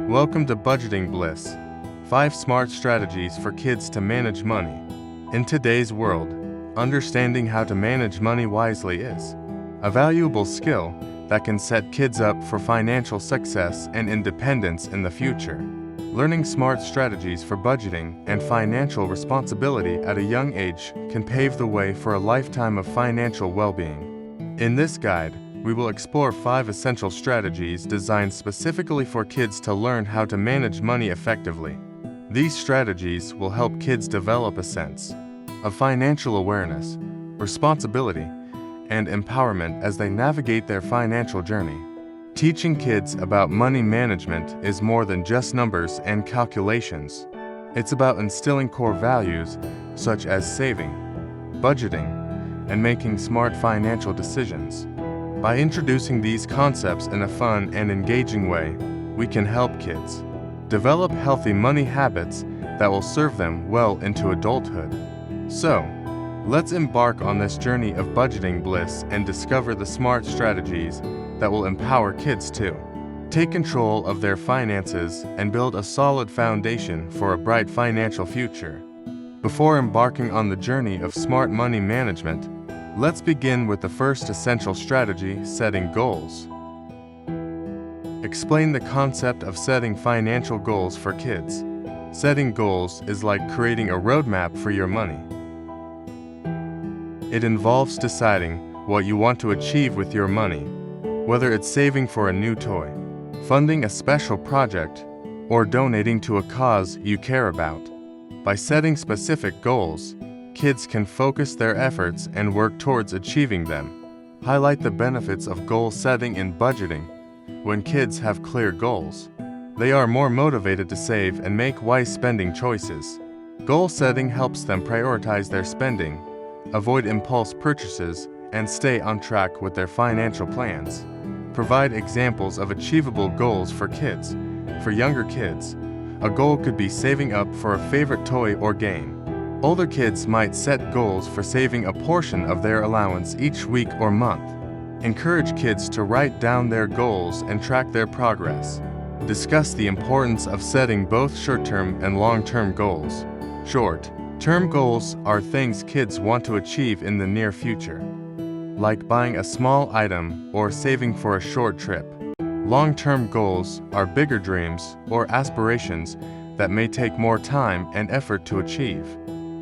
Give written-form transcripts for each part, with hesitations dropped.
Welcome to Budgeting Bliss, 5 smart strategies for kids to manage money. In today's world, understanding how to manage money wisely is a valuable skill that can set kids up for financial success and independence in the future. Learning smart strategies for budgeting and financial responsibility at a young age can pave the way for a lifetime of financial well-being. In this guide, we will explore 5 essential strategies designed specifically for kids to learn how to manage money effectively. These strategies will help kids develop a sense of financial awareness, responsibility, and empowerment as they navigate their financial journey. Teaching kids about money management is more than just numbers and calculations. It's about instilling core values such as saving, budgeting, and making smart financial decisions. By introducing these concepts in a fun and engaging way, we can help kids develop healthy money habits that will serve them well into adulthood. So, let's embark on this journey of budgeting bliss and discover the smart strategies that will empower kids to take control of their finances and build a solid foundation for a bright financial future. Before embarking on the journey of smart money management, let's begin with the first essential strategy, setting goals. Explain the concept of setting financial goals for kids. Setting goals is like creating a roadmap for your money. It involves deciding what you want to achieve with your money, whether it's saving for a new toy, funding a special project, or donating to a cause you care about. By setting specific goals, kids can focus their efforts and work towards achieving them. Highlight the benefits of goal setting and budgeting. When kids have clear goals, they are more motivated to save and make wise spending choices. Goal setting helps them prioritize their spending, avoid impulse purchases, and stay on track with their financial plans. Provide examples of achievable goals for kids. For younger kids, a goal could be saving up for a favorite toy or game. Older kids might set goals for saving a portion of their allowance each week or month. Encourage kids to write down their goals and track their progress. Discuss the importance of setting both short-term and long-term goals. Short-term goals are things kids want to achieve in the near future, like buying a small item or saving for a short trip. Long-term goals are bigger dreams or aspirations that may take more time and effort to achieve,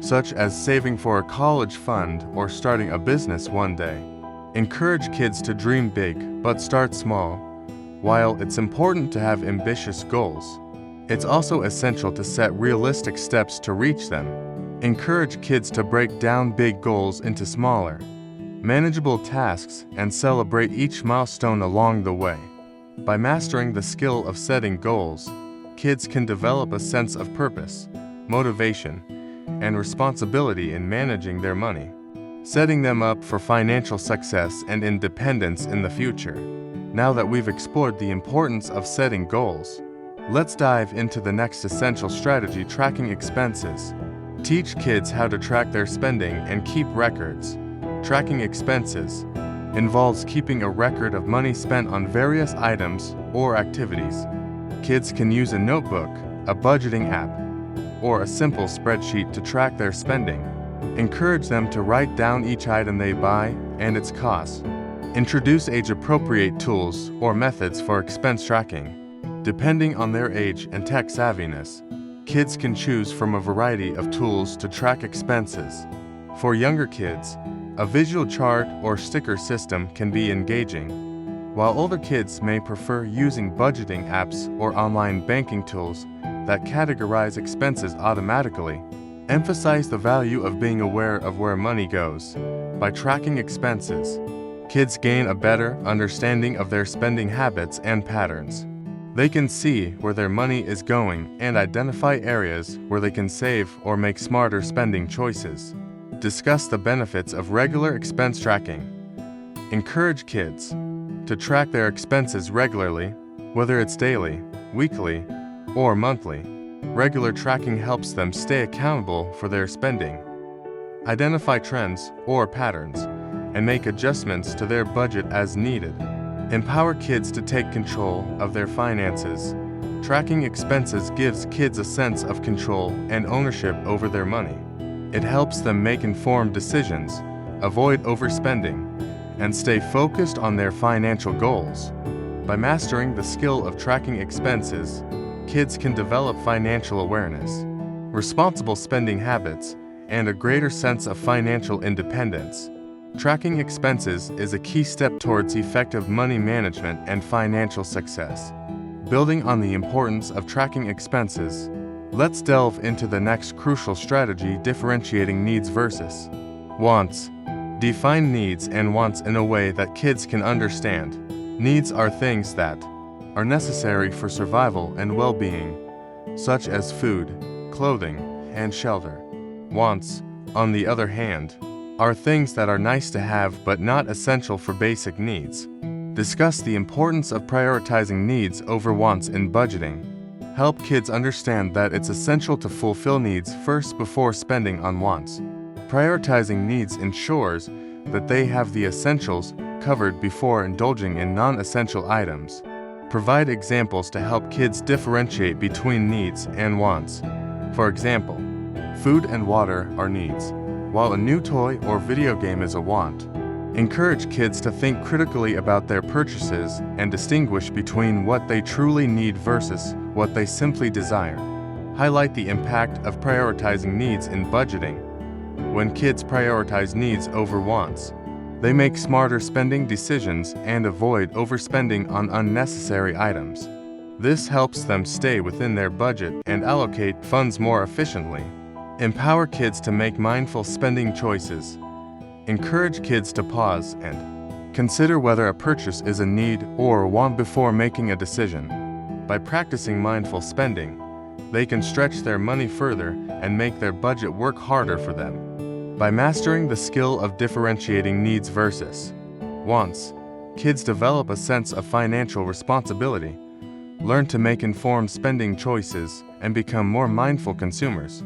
such as saving for a college fund or starting a business one day. Encourage kids to dream big but start small. While it's important to have ambitious goals, it's also essential to set realistic steps to reach them. Encourage kids to break down big goals into smaller, manageable tasks and celebrate each milestone along the way. By mastering the skill of setting goals, kids can develop a sense of purpose, motivation, and responsibility in managing their money, setting them up for financial success and independence in the future. Now that we've explored the importance of setting goals, let's dive into the next essential strategy, tracking expenses. Teach kids how to track their spending and keep records. Tracking expenses involves keeping a record of money spent on various items or activities. Kids can use a notebook, a budgeting app, or a simple spreadsheet to track their spending. Encourage them to write down each item they buy and its cost. Introduce age-appropriate tools or methods for expense tracking. Depending on their age and tech savviness, kids can choose from a variety of tools to track expenses. For younger kids, a visual chart or sticker system can be engaging, while older kids may prefer using budgeting apps or online banking tools that categorize expenses automatically. Emphasize the value of being aware of where money goes. By tracking expenses, kids gain a better understanding of their spending habits and patterns. They can see where their money is going and identify areas where they can save or make smarter spending choices. Discuss the benefits of regular expense tracking. Encourage kids to track their expenses regularly, whether it's daily, weekly, or monthly. Regular tracking helps them stay accountable for their spending, identify trends or patterns, and make adjustments to their budget as needed. Empower kids to take control of their finances. Tracking expenses gives kids a sense of control and ownership over their money. It helps them make informed decisions, avoid overspending, and stay focused on their financial goals. By mastering the skill of tracking expenses, kids can develop financial awareness, responsible spending habits, and a greater sense of financial independence. Tracking expenses is a key step towards effective money management and financial success. Building on the importance of tracking expenses, let's delve into the next crucial strategy: differentiating needs versus wants. Define needs and wants in a way that kids can understand. Needs are things that are necessary for survival and well-being, such as food, clothing, and shelter. Wants, on the other hand, are things that are nice to have but not essential for basic needs. Discuss the importance of prioritizing needs over wants in budgeting. Help kids understand that it's essential to fulfill needs first before spending on wants. Prioritizing needs ensures that they have the essentials covered before indulging in non-essential items. Provide examples to help kids differentiate between needs and wants. For example, food and water are needs, while a new toy or video game is a want. Encourage kids to think critically about their purchases and distinguish between what they truly need versus what they simply desire. Highlight the impact of prioritizing needs in budgeting. When kids prioritize needs over wants, they make smarter spending decisions and avoid overspending on unnecessary items. This helps them stay within their budget and allocate funds more efficiently. Empower kids to make mindful spending choices. Encourage kids to pause and consider whether a purchase is a need or a want before making a decision. By practicing mindful spending, they can stretch their money further and make their budget work harder for them. By mastering the skill of differentiating needs versus wants, kids develop a sense of financial responsibility, learn to make informed spending choices, and become more mindful consumers.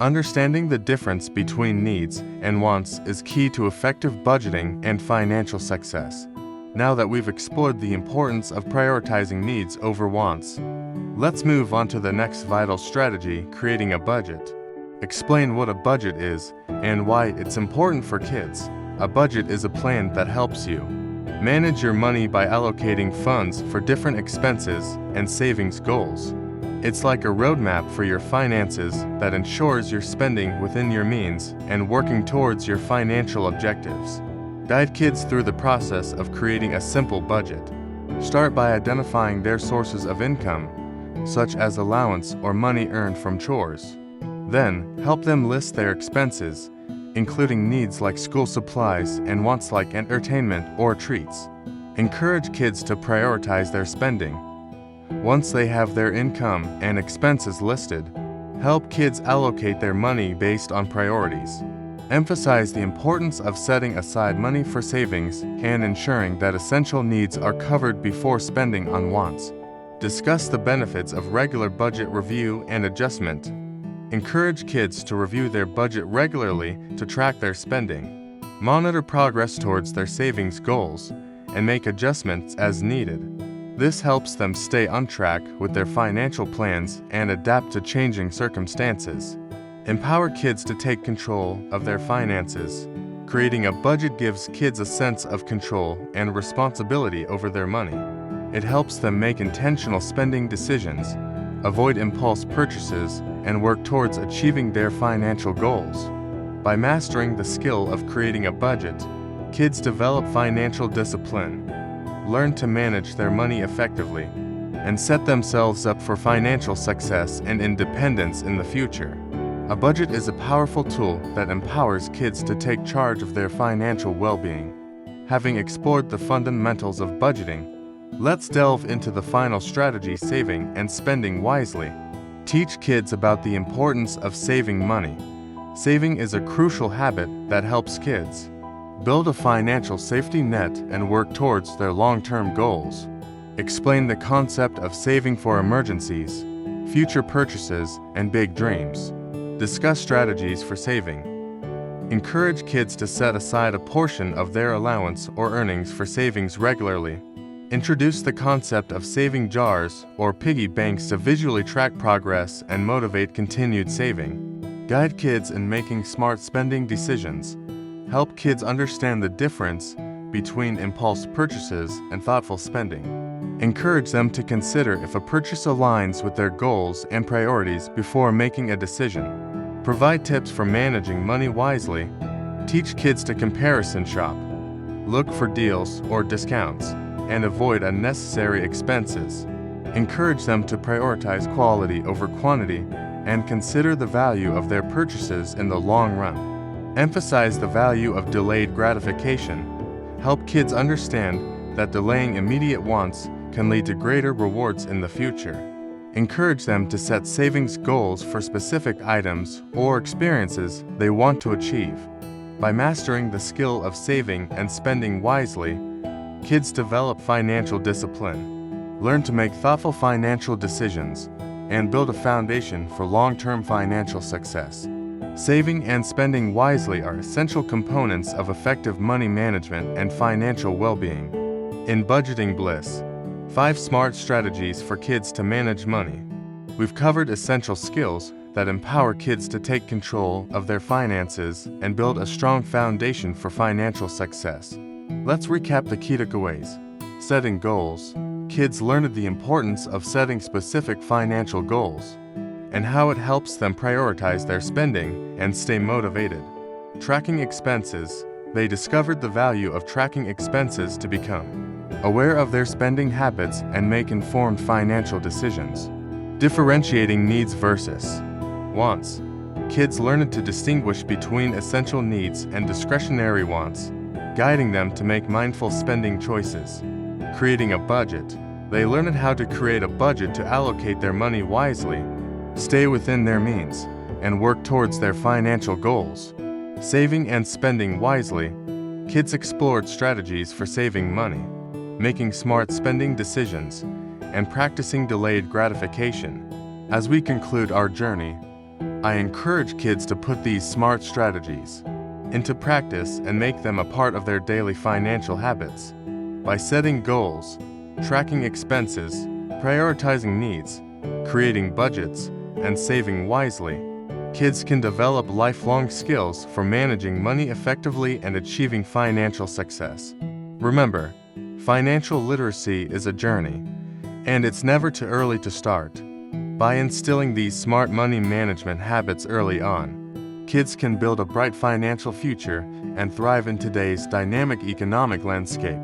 Understanding the difference between needs and wants is key to effective budgeting and financial success. Now that we've explored the importance of prioritizing needs over wants, let's move on to the next vital strategy: creating a budget. Explain what a budget is and why it's important for kids. A budget is a plan that helps you manage your money by allocating funds for different expenses and savings goals. It's like a roadmap for your finances that ensures you're spending within your means and working towards your financial objectives. Guide kids through the process of creating a simple budget. Start by identifying their sources of income, such as allowance or money earned from chores. Then, help them list their expenses, including needs like school supplies and wants like entertainment or treats. Encourage kids to prioritize their spending. Once they have their income and expenses listed, help kids allocate their money based on priorities. Emphasize the importance of setting aside money for savings and ensuring that essential needs are covered before spending on wants. Discuss the benefits of regular budget review and adjustment. Encourage kids to review their budget regularly to track their spending, monitor progress towards their savings goals, and make adjustments as needed. This helps them stay on track with their financial plans and adapt to changing circumstances. Empower kids to take control of their finances. Creating a budget gives kids a sense of control and responsibility over their money. It helps them make intentional spending decisions, avoid impulse purchases, and work towards achieving their financial goals. By mastering the skill of creating a budget, kids develop financial discipline, learn to manage their money effectively, and set themselves up for financial success and independence in the future. A budget is a powerful tool that empowers kids to take charge of their financial well-being. Having explored the fundamentals of budgeting, let's delve into the final strategy: saving and spending wisely. Teach kids about the importance of saving money. Saving is a crucial habit that helps kids build a financial safety net and work towards their long-term goals. Explain the concept of saving for emergencies, future purchases, and big dreams. Discuss strategies for saving. Encourage kids to set aside a portion of their allowance or earnings for savings regularly. Introduce the concept of saving jars or piggy banks to visually track progress and motivate continued saving. Guide kids in making smart spending decisions. Help kids understand the difference between impulse purchases and thoughtful spending. Encourage them to consider if a purchase aligns with their goals and priorities before making a decision. Provide tips for managing money wisely. Teach kids to comparison shop, look for deals or discounts, and avoid unnecessary expenses. Encourage them to prioritize quality over quantity and consider the value of their purchases in the long run. Emphasize the value of delayed gratification. Help kids understand that delaying immediate wants can lead to greater rewards in the future. Encourage them to set savings goals for specific items or experiences they want to achieve. By mastering the skill of saving and spending wisely, kids develop financial discipline, learn to make thoughtful financial decisions, and build a foundation for long-term financial success. Saving and spending wisely are essential components of effective money management and financial well-being. In Budgeting Bliss, 5 smart strategies for kids to manage money. We've covered essential skills that empower kids to take control of their finances and build a strong foundation for financial success. Let's recap the key takeaways. Setting goals. Kids learn the importance of setting specific financial goals and how it helps them prioritize their spending and stay motivated. Tracking expenses. They discovered the value of tracking expenses to become aware of their spending habits and make informed financial decisions. Differentiating needs versus wants. Kids learn to distinguish between essential needs and discretionary wants, guiding them to make mindful spending choices. Creating a budget. They learn how to create a budget to allocate their money wisely, stay within their means, and work towards their financial goals. Saving and spending wisely. Kids explored strategies for saving money, making smart spending decisions, and practicing delayed gratification. As we conclude our journey, I encourage kids to put these smart strategies into practice and make them a part of their daily financial habits. By setting goals, tracking expenses, prioritizing needs, creating budgets, and saving wisely, kids can develop lifelong skills for managing money effectively and achieving financial success. Remember, financial literacy is a journey, and it's never too early to start. By instilling these smart money management habits early on, kids can build a bright financial future and thrive in today's dynamic economic landscape.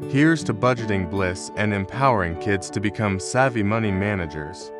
Here's to budgeting bliss and empowering kids to become savvy money managers.